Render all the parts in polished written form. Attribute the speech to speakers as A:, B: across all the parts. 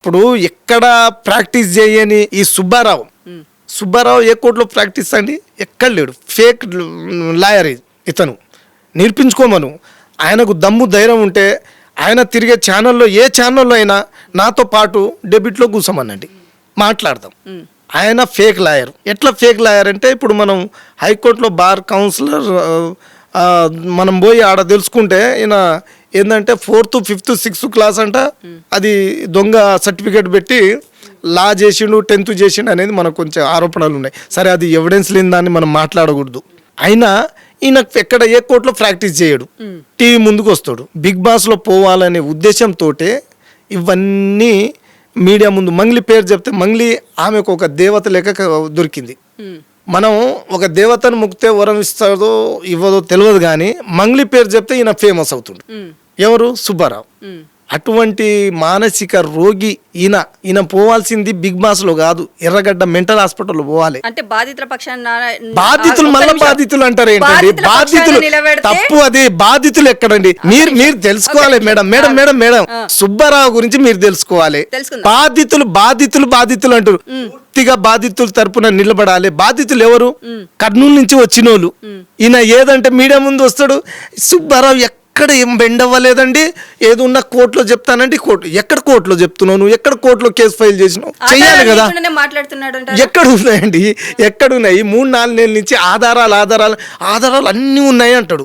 A: ఇప్పుడు ఎక్కడ ప్రాక్టీస్ చేయని ఈ సుబ్బారావు ఏ కోర్టులో ప్రాక్టీస్ అండి, ఎక్కడ లేడు. ఫేక్ లాయర్ ఇతను. నేర్పించుకోమను. ఆయనకు దమ్ము ధైర్యం ఉంటే ఆయన తిరిగే ఛానల్లో ఏ ఛానల్లో అయినా నాతో పాటు డెబిట్లో కూర్చోమనండి, మాట్లాడదాం. ఆయన ఫేక్ లాయర్. ఎట్లా ఫేక్ లాయర్ అంటే, ఇప్పుడు మనం హైకోర్టులో బార్ కౌన్సిలర్ మనం పోయి ఆడ తెలుసుకుంటే ఈయన ఏంటంటే 4th, 5th, 6th క్లాస్ అంట, అది దొంగ సర్టిఫికేట్ పెట్టి లా చేసిండు, 10th చేసిండు అనేది మనకు కొంచెం ఆరోపణలు ఉన్నాయి. సరే, అది ఎవిడెన్స్ లేని దాన్ని మనం మాట్లాడకూడదు. అయినా ఈయన ఎక్కడ ఏ కోర్టులో ప్రాక్టీస్ చేయడు, టీవీ ముందుకు వస్తాడు. బిగ్ బాస్లో పోవాలనే ఉద్దేశంతో ఇవన్నీ మీడియా ముందు. మంగ్లీ పేరు చెప్తే మంగ్లీ ఆమెకు ఒక దేవత లెక్క దొరికింది. మనం ఒక దేవతను ముక్తే వరం ఇస్తాదో ఇవ్వదో తెలియదు, కానీ మంగ్లీ పేరు చెప్తే ఈయన ఫేమస్ అవుతుండు. ఎవరు? సుబ్బారావు. అటువంటి మానసిక రోగి ఈయన పోవాల్సింది బిగ్ బాస్ లో కాదు, ఎర్రగడ్డ మెంటల్ హాస్పిటల్లో పోవాలి.
B: అంటే బాధితుల పక్షాన
A: బాధితులు మళ్ళీ బాధితులు అంటారు ఏంటండి? బాధితులు తప్పు. అది బాధితులు ఎక్కడండి? మీరు తెలుసుకోవాలి మేడం. సుబ్బారావు గురించి మీరు తెలుసుకోవాలి. బాధితులు అంటారు. పూర్తిగా బాధితుల తరపున నిలబడాలి. బాధితులు ఎవరు? కర్నూలు నుంచి వచ్చినోళ్ళు. ఈయన ఏదంటే మీడియా ముందు వస్తాడు. సుబ్బారావు ఎక్కడ ఏం బెండ్ అవ్వలేదండి. ఏదో ఉన్న కోర్టులో చెప్తానండి. ఎక్కడ కోర్టులో చెప్తున్నావు నువ్వు? ఎక్కడ కోర్టులో కేసు ఫైల్ చేసినావు? చెయ్యాలి కదా. ఎక్కడ ఉన్నాయండి? ఎక్కడున్నాయి? 3-4 నెలల నుంచి ఆధారాలు అన్ని ఉన్నాయి అంటాడు.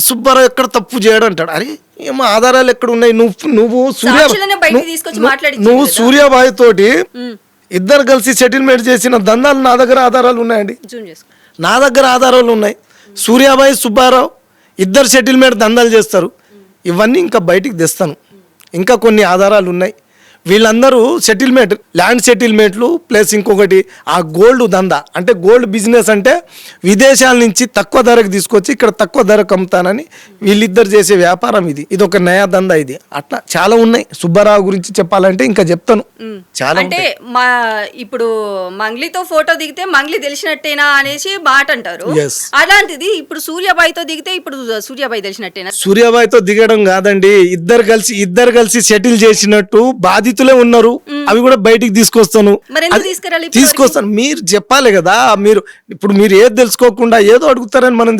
A: సుబ్బారావు ఎక్కడ తప్పు చేయడు అంటాడు. అరే ఏమో ఆధారాలు ఎక్కడ ఉన్నాయి? నువ్వు సూర్యాబాయి తోటి ఇద్దరు కలిసి సెటిల్మెంట్ చేసిన దందాలు నా దగ్గర ఆధారాలు ఉన్నాయండి. నా దగ్గర ఆధారాలు ఉన్నాయి. సూర్యాబాయి, సుబ్బారావు ఇద్దరు సెటిల్మెంట్ దందాలు చేస్తారు. ఇవన్నీ ఇంకా బయటికి తెస్తాను. ఇంకా కొన్ని ఆధారాలు ఉన్నాయి. వీళ్ళందరూ సెటిల్మెంట్, ల్యాండ్ సెటిల్మెంట్లు ప్లస్ ఇంకొకటి ఆ గోల్డ్ దందా. అంటే గోల్డ్ బిజినెస్ అంటే విదేశాల నుంచి తక్కువ ధరకు తీసుకొచ్చి ఇక్కడ తక్కువ ధరకు అమ్ముతానని వీళ్ళిద్దరు చేసే వ్యాపారం ఇది. ఇది ఒక నయా దందా. ఇది అట్లా చాలా ఉన్నాయి. సుబ్బారావు గురించి చెప్పాలంటే ఇంకా చెప్తాను చాలా.
B: అంటే ఇప్పుడు మంగ్లీతో ఫోటో దిగితే మంగ్లీ తెలిసినట్టేనా అనేసి మాట అంటారు. అలాంటిది ఇప్పుడు సూర్యాబాయితో దిగితే ఇప్పుడు సూర్యాబాయి తెలిసినట్టేనా?
A: సూర్యాబాయితో దిగడం కాదండి. ఇద్దరు కలిసి సెటిల్ చేసినట్టు బాధితులే ఉన్నారు. అవి కూడా బయటికి తీసుకొస్తాను. మీరు చెప్పాలి కదా. మీరు ఏది తెలుసుకోకుండా ఏదో అడుగుతారని మనం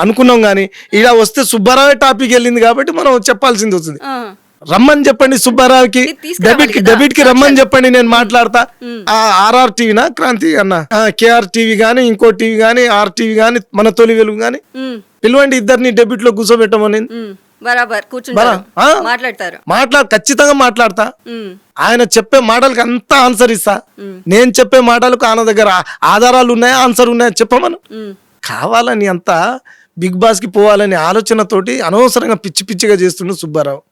A: అనుకున్నాం, కానీ ఇలా వస్తే సుబ్బారావు టాపిక్ వెళ్ళింది కాబట్టి మనం చెప్పాల్సింది వస్తుంది. రమ్మని చెప్పండి సుబ్బారావుకి, డెబిట్ కి రమ్మని చెప్పండి, నేను మాట్లాడతా. ఆర్ఆర్ టీవీనా, క్రాంతి అన్న, కేఆర్ టీవీ గానీ, ఇంకో టీవీ గానీ, ఆర్ టీవీ గానీ, మన తొలి వెలుగు గానీ పిలవండి. ఇద్దరిని డెబిట్ లో కూర్చోబెట్టమని ఖచ్చితంగా మాట్లాడతా. ఆయన చెప్పే మాటలకు అంతా ఆన్సర్ ఇస్తా. నేను చెప్పే మాటలకు ఆయన దగ్గర ఆధారాలు ఉన్నాయా, ఆన్సర్ ఉన్నాయా చెప్పమను. కావాలని అంతా బిగ్ బాస్ కి పోవాలని ఆలోచనతోటి అనవసరంగా పిచ్చిగా చేస్తుండు సుబ్బారావు.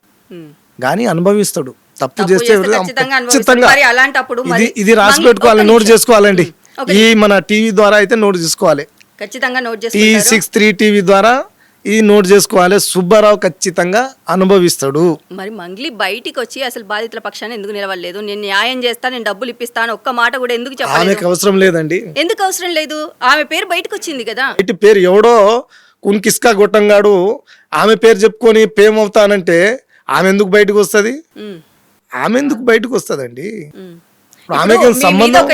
A: గాని అనుభవిస్తాడు. తప్పు చేస్తే ఖచ్చితంగా ఇది రాసి పెట్టుకోవాలి, నోట్ చేసుకోవాలండి. ఈ మన టీవీ ద్వారా అయితే నోట్ చేసుకోవాలి. T63 టీవీ ద్వారా ఈ నోట్ చేసుకోవాలి. సుబ్బారావు ఖచ్చితంగా అనుభవిస్తాడు.
B: మరి మంగ్లీ బయటికి వచ్చి అసలు బాధితుల పక్షాన్ని ఎందుకు నిలవలేదు? నేను న్యాయం చేస్తా, నేను డబ్బులు ఇప్పిస్తాను ఒక్క మాట కూడా ఎందుకు చెప్పలేదు?
A: ఆమెకు అవసరం లేదండి.
B: ఎందుకు అవసరం లేదు? ఆమె పేరు బయటకు వచ్చింది కదా.
A: ఇటు పేరు ఎవడో కున్కిస్కా గొట్టంగాడు ఆమె పేరు చెప్పుకొని పేమ్ అవుతానంటే ఆమె ఎందుకు బయటకు వస్తుంది?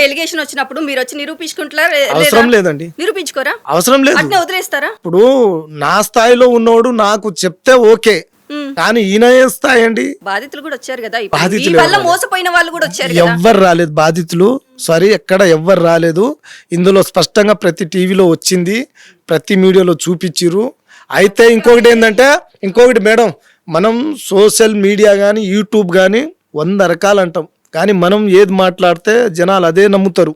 B: ఎలిగేషన్ వచ్చినప్పుడు మీరు వచ్చి నిరూపించుకుంటారా?
A: అవసరం లేదండి.
B: నిరూపించుకోరా?
A: అవసరం లేదు.
B: వదిలేస్తారా?
A: ఇప్పుడు నా స్థాయిలో ఉన్నోడు నాకు చెప్తే ఓకే, కానీ ఈయన ఏ స్థాయి అండి?
B: బాధితులు కూడా వచ్చారు కదా, మోసపోయిన వాళ్ళు కూడా వచ్చారు.
A: ఎవ్వరు రాలేదు బాధితులు. సారీ, ఎక్కడ ఎవ్వరు రాలేదు. ఇందులో స్పష్టంగా ప్రతి టీవీలో వచ్చింది, ప్రతి మీడియాలో చూపించిరు. అయితే ఇంకొకటి మేడం, మనం సోషల్ మీడియా కానీ యూట్యూబ్ కానీ 100 రకాలు అంటాం, కానీ మనం ఏది మాట్లాడితే జనాలు అదే నమ్ముతారు.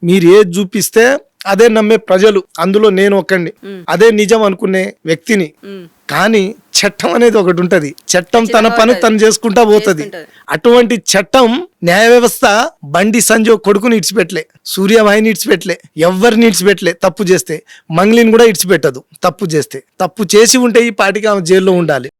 A: మీరు ఏది చూపిస్తే అదే నమ్మే ప్రజలు. అందులో నేను ఒకండి, అదే నిజం అనుకునే వ్యక్తిని. కానీ చట్టం అనేది ఒకటి ఉంటది. చట్టం తన పని తను చేసుకుంటా పోతుంది. అటువంటి చట్టం, న్యాయ వ్యవస్థ బండి సంజయ్ కొడుకుని ఇడిచిపెట్టలే, సూర్యవాహిని ఇడిచిపెట్టలే, ఎవరిని ఇడిచిపెట్టలే. తప్పు చేస్తే మంగ్లీని కూడా ఇడిచిపెట్టదు. తప్పు చేస్తే, తప్పు చేసి ఉంటే ఈ పాటికి ఆమె జైల్లో ఉండాలి.